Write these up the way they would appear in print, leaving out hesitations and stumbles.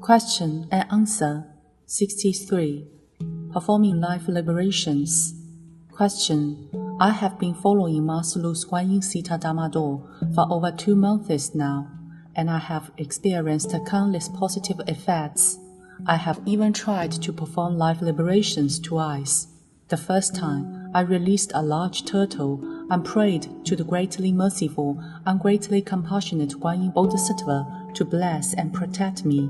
Question and answer 63. Performing life liberations. Question. I have been following Masterlu's Yin Citta Dharma door for over 2 months now, and I have experienced countless positive effects. I have even tried to perform life liberations twice. The first time, I released a large turtle and prayed to the greatly merciful and greatly compassionate Guanyin Bodhisattva to bless and protect me.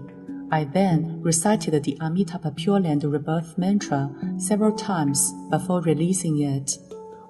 I then recited the Amitabha Pure Land Rebirth mantra several times before releasing it.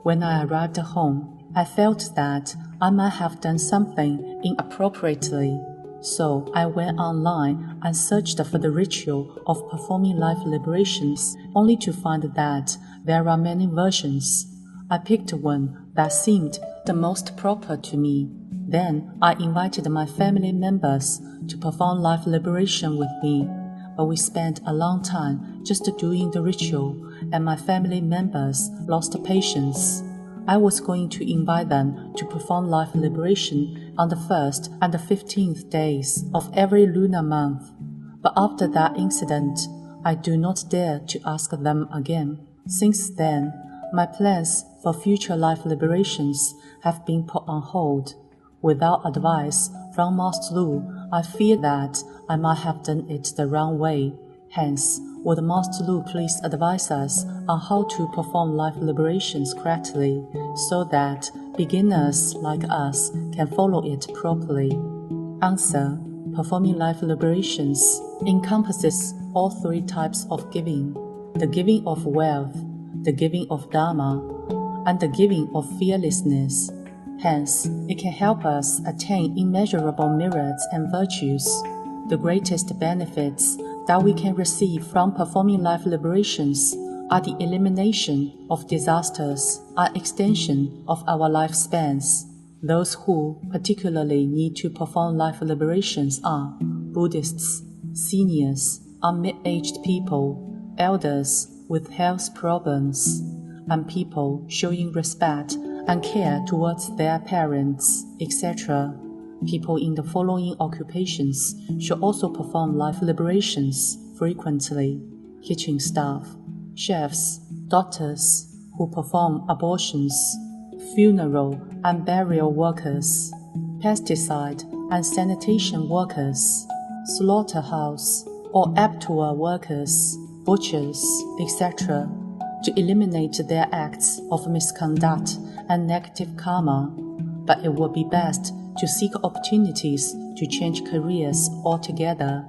When I arrived home, I felt that I might have done something inappropriately. So I went online and searched for the ritual of performing life liberations, only to find that there are many versions. I picked one that seemed the most proper to me. Then I invited my family members to perform life liberation with me, but we spent a long time just doing the ritual, and my family members lost patience. I was going to invite them to perform life liberation on the 1st and the 15th days of every lunar month, but after that incident, I do not dare to ask them again. Since then, my plans for future life liberations have been put on hold. Without advice from Masterlu, I fear that I might have done it the wrong way. Hence, would Masterlu please advise us on how to perform life liberations correctly, so that beginners like us can follow it properly? Answer. Performing life liberations encompasses all 3 types of giving: the giving of wealth, the giving of Dharma, and the giving of fearlessness. Hence, it can help us attain immeasurable merits and virtues. The greatest benefits that we can receive from performing life liberations are the elimination of disasters and extension of our lifespans. Those who particularly need to perform life liberations are Buddhists, seniors, and mid-aged people, elders with health problems, and people showing respect and care towards their parents, etc. People in the following occupations should also perform life liberations frequently: kitchen staff, chefs, doctors who perform abortions, funeral and burial workers, pesticide and sanitation workers, slaughterhouse or abattoir workers, butchers, etc., to eliminate their acts of misconduct and negative karma. But it would be best to seek opportunities to change careers altogether.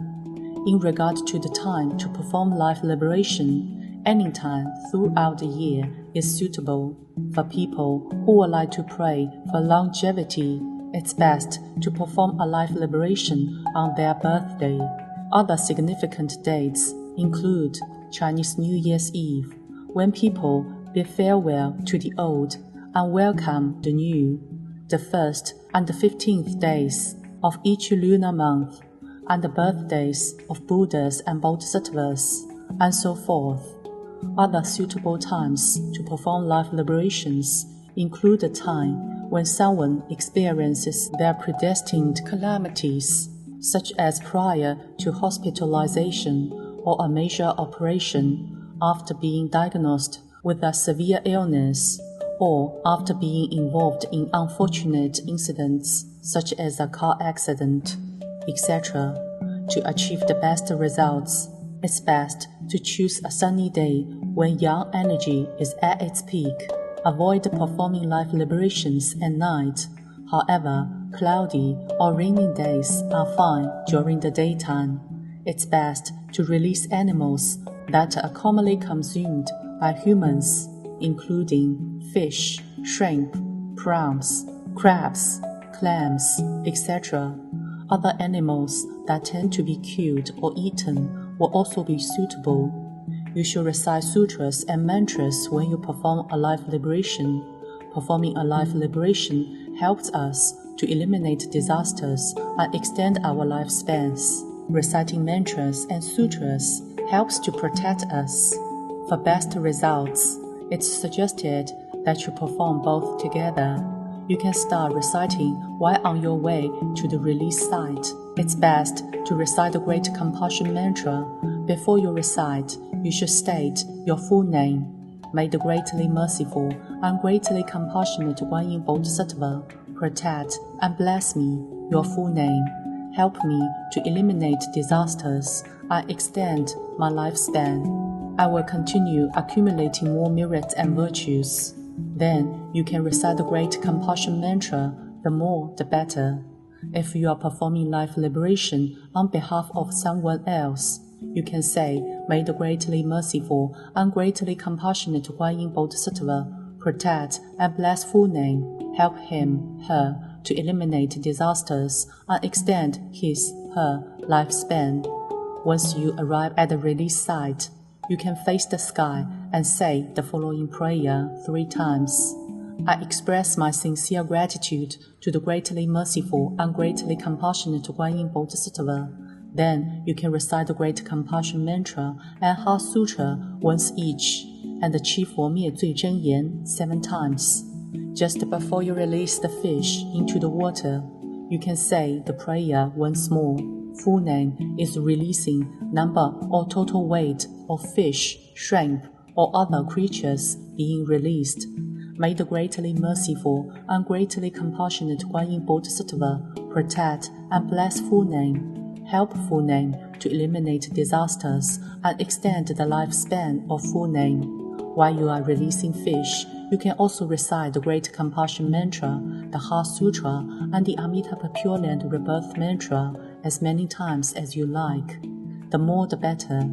In regard to the time to perform life liberation, any time throughout the year is suitable. For people who would like to pray for longevity, it's best to perform a life liberation on their birthday. Other significant dates include Chinese New Year's Eve, when people bid farewell to the old and welcome the new, the 1st and the 15th days of each lunar month, and the birthdays of Buddhas and Bodhisattvas, and so forth. Other suitable times to perform life liberations include the time when someone experiences their predestined calamities, such as prior to hospitalization or a major operation, after being diagnosed with a severe illness, or after being involved in unfortunate incidents such as a car accident, etc. To achieve the best results, it's best to choose a sunny day when yang energy is at its peak. Avoid performing life liberations at night. However, cloudy or rainy days are fine during the daytime. It's best to release animals that are commonly consumed by humans, including fish, shrimp, prawns, crabs, clams, etc. Other animals that tend to be killed or eaten will also be suitable. You should recite sutras and mantras when you perform a life liberation. Performing a life liberation helps us to eliminate disasters and extend our lifespans. Reciting mantras and sutras helps to protect us. For best results, it's suggested that you perform both together. You can start reciting while on your way to the release site It's best to recite the Great Compassion Mantra. Before you recite, you should state your full name. May the greatly merciful and greatly compassionate Guanyinpusa protect and bless me, your full name. Help me to eliminate disasters and extend my lifespan. I will continue accumulating more merits and virtues. Then you can recite the Great Compassion Mantra, the more the better. If you are performing life liberation on behalf of someone else, you can say, May the greatly merciful and greatly compassionate Guanyinpusa protect and bless full name, help him, her, to eliminate disasters and extend his, her lifespan. Once you arrive at the release site, you can face the sky and say the following prayer 3 times. I express my sincere gratitude to the greatly merciful and greatly compassionate Guanyinpusa. Then you can recite the Great Compassion Mantra and Heart Sutra once each, and the 七佛灭罪真言 7 times. Just before you release the fish into the water, you can say the prayer once more. Full name is releasing number or total weight of fish, shrimp, or other creatures being released. May the greatly merciful and greatly compassionate Guanyinpusa protect and bless full name. Help full name to eliminate disasters and extend the lifespan of full name. While you are releasing fish, you can also recite the Great Compassion Mantra, the Heart Sutra, and the Amitabha Pure Land Rebirth Mantra as many times as you like. The more the better.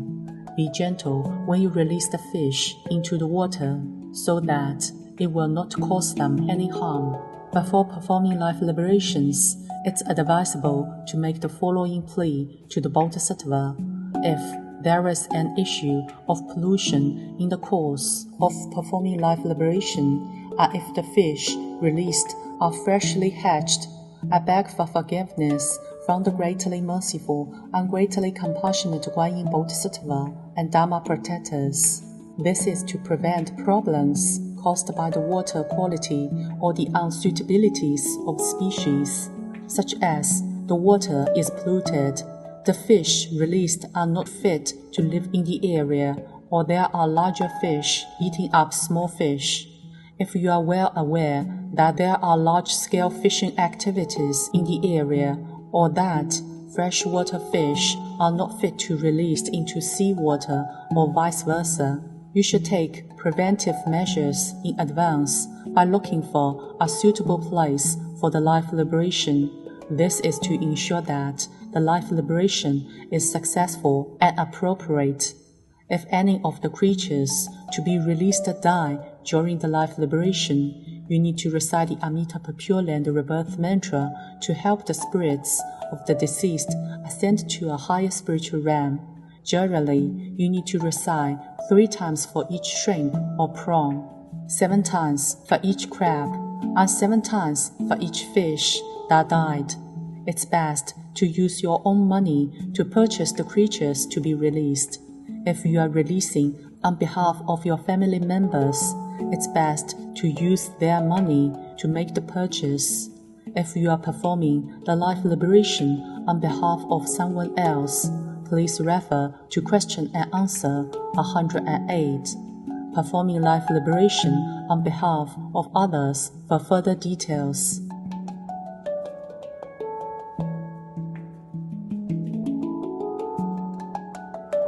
Be gentle when you release the fish into the water so that it will not cause them any harm. Before performing life liberations, it's advisable to make the following plea to the Bodhisattva. If there is an issue of pollution in the course of performing life liberation, and if the fish released are freshly hatched, I beg for forgiveness from the greatly merciful and greatly compassionate Guanyinpusa and Dharma protectors. This is to prevent problems caused by the water quality or the unsuitabilities of species, such as the water is polluted, the fish released are not fit to live in the area, or there are larger fish eating up small fish. If you are well aware that there are large-scale fishing activities in the area, or that freshwater fish are not fit to release into seawater or vice versa, you should take preventive measures in advance by looking for a suitable place for the life liberation. This is to ensure that the life liberation is successful and appropriate. If any of the creatures to be released die during the life liberation, you need to recite the Amitabha Pure Land Rebirth Mantra to help the spirits of the deceased ascend to a higher spiritual realm. Generally, you need to recite 3 times for each shrimp or prawn, 7 times for each crab, and 7 times for each fish that died. It's best to use your own money to purchase the creatures to be released. If you are releasing on behalf of your family members, it's best to use their money to make the purchase. If you are performing the life liberation on behalf of someone else, please refer to question and answer 108. Performing life liberation on behalf of others for further details.